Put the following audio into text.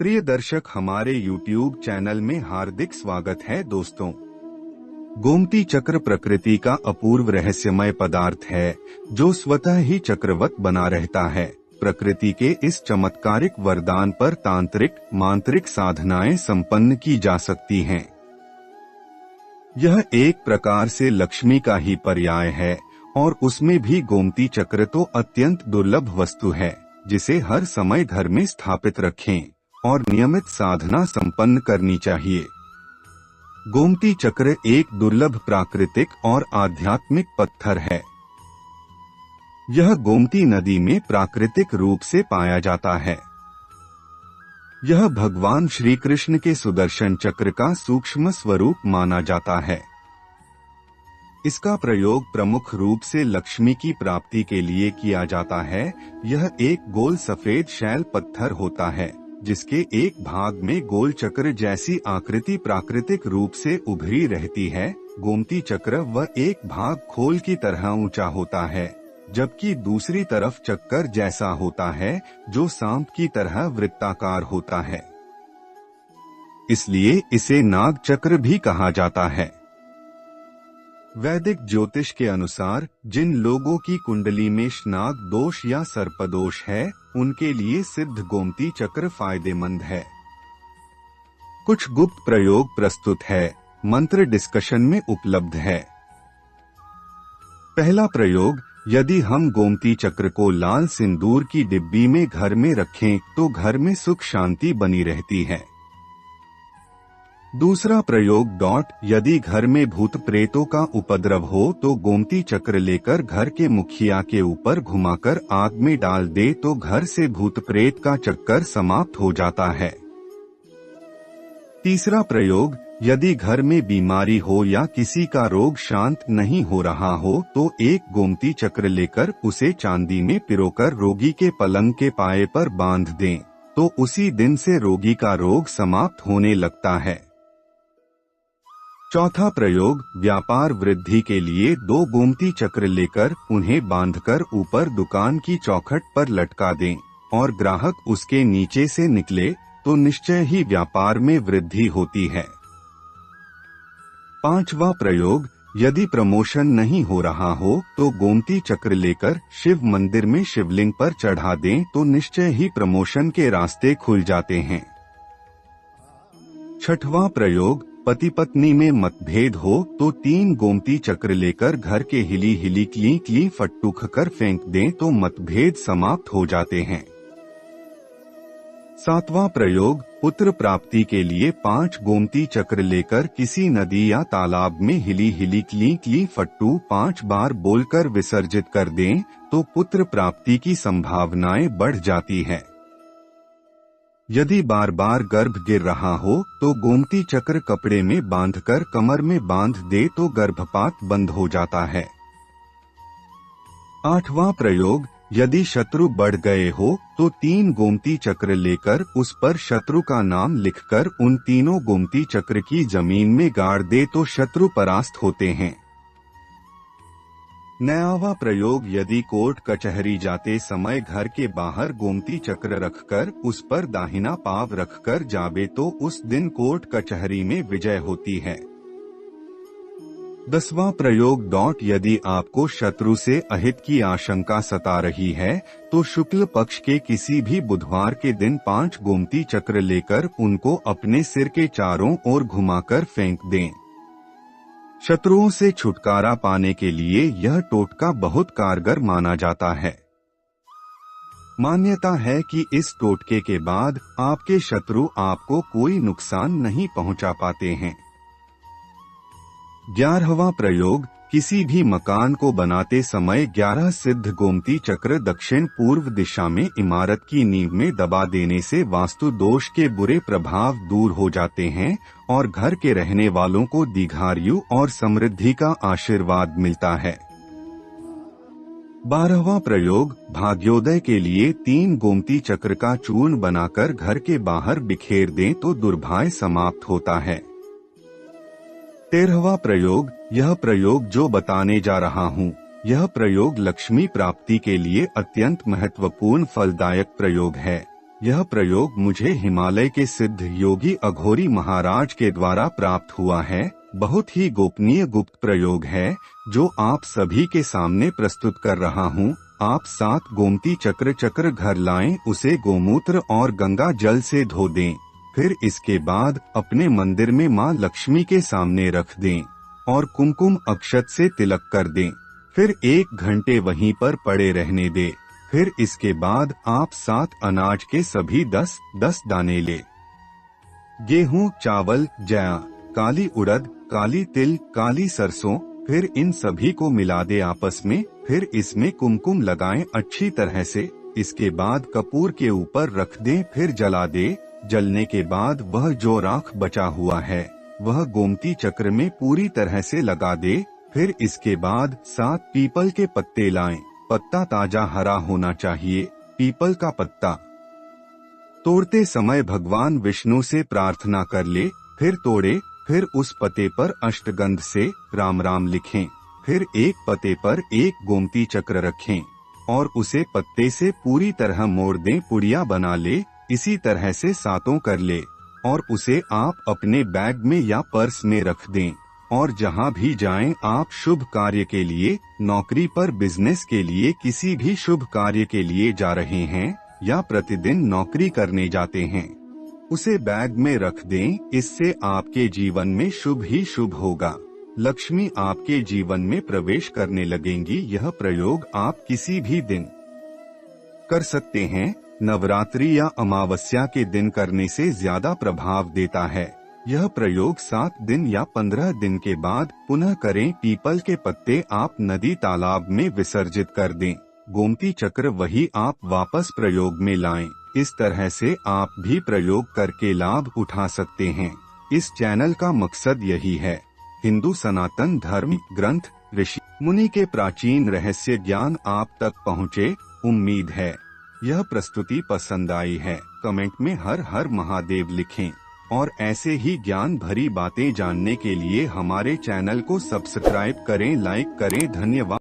प्रिय दर्शक, हमारे YouTube चैनल में हार्दिक स्वागत है। दोस्तों, गोमती चक्र प्रकृति का अपूर्व रहस्यमय पदार्थ है जो स्वतः ही चक्रवत बना रहता है। प्रकृति के इस चमत्कारिक वरदान पर तांत्रिक मांत्रिक साधनाएं संपन्न की जा सकती हैं। यह एक प्रकार से लक्ष्मी का ही पर्याय है और उसमें भी गोमती चक्र तो अत्यंत दुर्लभ वस्तु है जिसे हर समय घर में स्थापित रखें और नियमित साधना संपन्न करनी चाहिए। गोमती चक्र एक दुर्लभ प्राकृतिक और आध्यात्मिक पत्थर है। यह गोमती नदी में प्राकृतिक रूप से पाया जाता है। यह भगवान श्री कृष्ण के सुदर्शन चक्र का सूक्ष्म स्वरूप माना जाता है। इसका प्रयोग प्रमुख रूप से लक्ष्मी की प्राप्ति के लिए किया जाता है। यह एक गोल सफेद शैल पत्थर होता है जिसके एक भाग में गोल चक्र जैसी आकृति प्राकृतिक रूप से उभरी रहती है। गोमती चक्र व एक भाग खोल की तरह ऊंचा होता है जबकि दूसरी तरफ चक्कर जैसा होता है जो सांप की तरह वृत्ताकार होता है। इसलिए इसे नाग चक्र भी कहा जाता है। वैदिक ज्योतिष के अनुसार जिन लोगों की कुंडली में नाग दोष या सर्पदोष है उनके लिए सिद्ध गोमती चक्र फायदेमंद है। कुछ गुप्त प्रयोग प्रस्तुत है, मंत्र डिस्कशन में उपलब्ध है। पहला प्रयोग, यदि हम गोमती चक्र को लाल सिंदूर की डिब्बी में घर में रखें तो घर में सुख शांति बनी रहती है। दूसरा प्रयोग, यदि घर में भूत प्रेतों का उपद्रव हो तो गोमती चक्र लेकर घर के मुखिया के ऊपर घुमाकर आग में डाल दे तो घर से भूत प्रेत का चक्कर समाप्त हो जाता है। तीसरा प्रयोग, यदि घर में बीमारी हो या किसी का रोग शांत नहीं हो रहा हो तो एक गोमती चक्र लेकर उसे चांदी में पिरोकर रोगी के पलंग के पाए पर बांध दें तो उसी दिन से रोगी का रोग समाप्त होने लगता है। चौथा प्रयोग, व्यापार वृद्धि के लिए 2 गोमती चक्र लेकर उन्हें बांधकर ऊपर दुकान की चौखट पर लटका दें और ग्राहक उसके नीचे से निकले तो निश्चय ही व्यापार में वृद्धि होती है। पांचवा प्रयोग, यदि प्रमोशन नहीं हो रहा हो तो गोमती चक्र लेकर शिव मंदिर में शिवलिंग पर चढ़ा दें तो निश्चय ही प्रमोशन के रास्ते खुल जाते हैं। छठवां प्रयोग, पति पत्नी में मतभेद हो तो 3 गोमती चक्र लेकर घर के हिली हिली क्ली क्ली फट्टू कर फेंक दें तो मतभेद समाप्त हो जाते हैं। सातवां प्रयोग, पुत्र प्राप्ति के लिए 5 गोमती चक्र लेकर किसी नदी या तालाब में हिली हिली क्ली क्ली फट्टू 5 बार बोलकर विसर्जित कर दें तो पुत्र प्राप्ति की संभावनाएं बढ़ जाती है। यदि बार बार गर्भ गिर रहा हो तो गोमती चक्र कपड़े में बांधकर कमर में बांध दे तो गर्भपात बंद हो जाता है। आठवां प्रयोग, यदि शत्रु बढ़ गए हो तो 3 गोमती चक्र लेकर उस पर शत्रु का नाम लिखकर उन तीनों गोमती चक्र की जमीन में गाड़ दे तो शत्रु परास्त होते हैं। 9वां प्रयोग, यदि कोर्ट कचहरी जाते समय घर के बाहर गोमती चक्र रखकर उस पर दाहिना पांव रखकर जावे तो उस दिन कोर्ट कचहरी में विजय होती है। 10वां प्रयोग, यदि आपको शत्रु से अहित की आशंका सता रही है तो शुक्ल पक्ष के किसी भी बुधवार के दिन 5 गोमती चक्र लेकर उनको अपने सिर के चारों ओर घुमाकर फेंक दें। शत्रुओं से छुटकारा पाने के लिए यह टोटका बहुत कारगर माना जाता है। मान्यता है कि इस टोटके के बाद आपके शत्रु आपको कोई नुकसान नहीं पहुंचा पाते हैं। 11वां प्रयोग, किसी भी मकान को बनाते समय 11 सिद्ध गोमती चक्र दक्षिण पूर्व दिशा में इमारत की नींव में दबा देने से वास्तु दोष के बुरे प्रभाव दूर हो जाते हैं और घर के रहने वालों को दीर्घायु और समृद्धि का आशीर्वाद मिलता है। 12वां प्रयोग, भाग्योदय के लिए 3 गोमती चक्र का चूर्ण बनाकर घर के बाहर बिखेर दें तो दुर्भाग्य समाप्त होता है। 13वां प्रयोग, यह प्रयोग जो बताने जा रहा हूँ यह प्रयोग लक्ष्मी प्राप्ति के लिए अत्यंत महत्वपूर्ण फलदायक प्रयोग है। यह प्रयोग मुझे हिमालय के सिद्ध योगी अघोरी महाराज के द्वारा प्राप्त हुआ है। बहुत ही गोपनीय गुप्त प्रयोग है जो आप सभी के सामने प्रस्तुत कर रहा हूँ। आप 7 गोमती चक्र घर लाएं, उसे गोमूत्र और गंगा जल से धो दें। फिर इसके बाद अपने मंदिर में माँ लक्ष्मी के सामने रख दें और कुमकुम अक्षत से तिलक कर दें। फिर 1 घंटे वहीं पर पड़े रहने दें। फिर इसके बाद आप 7 अनाज के सभी 10 दाने ले। गेहूं, चावल, जया, काली उड़द, काली तिल, काली सरसों, फिर इन सभी को मिला दे आपस में। फिर इसमें कुमकुम लगाएं अच्छी तरह से। इसके बाद कपूर के ऊपर रख दें, फिर जला दे। जलने के बाद वह जो राख बचा हुआ है वह गोमती चक्र में पूरी तरह से लगा दे। फिर इसके बाद 7 पीपल के पत्ते लाएं। पत्ता ताजा हरा होना चाहिए। पीपल का पत्ता तोड़ते समय भगवान विष्णु से प्रार्थना कर ले। फिर तोड़े, फिर उस पत्ते पर अष्टगंध से राम राम लिखें। फिर एक पत्ते पर एक गोमती चक्र रखें और उसे पत्ते से पूरी तरह मोड़ दें, पुड़िया बना ले। इसी तरह से 7 कर ले और उसे आप अपने बैग में या पर्स में रख दें। और जहाँ भी जाएं आप शुभ कार्य के लिए, नौकरी पर, बिजनेस के लिए, किसी भी शुभ कार्य के लिए जा रहे हैं या प्रतिदिन नौकरी करने जाते हैं, उसे बैग में रख दें। इससे आपके जीवन में शुभ ही शुभ होगा। लक्ष्मी आपके जीवन में प्रवेश करने लगेंगी। यह प्रयोग आप किसी भी दिन कर सकते हैं। नवरात्रि या अमावस्या के दिन करने से ज्यादा प्रभाव देता है। यह प्रयोग 7 दिन या 15 दिन के बाद पुनः करें। पीपल के पत्ते आप नदी तालाब में विसर्जित कर दें। गोमती चक्र वही आप वापस प्रयोग में लाएं। इस तरह से आप भी प्रयोग करके लाभ उठा सकते हैं। इस चैनल का मकसद यही है, हिंदू सनातन धर्म ग्रंथ, ऋषि मुनि के प्राचीन रहस्य ज्ञान आप तक पहुँचे। उम्मीद है यह प्रस्तुति पसंद आई है। कमेंट में हर हर महादेव लिखें और ऐसे ही ज्ञान भरी बातें जानने के लिए हमारे चैनल को सब्सक्राइब करें, लाइक करें। धन्यवाद।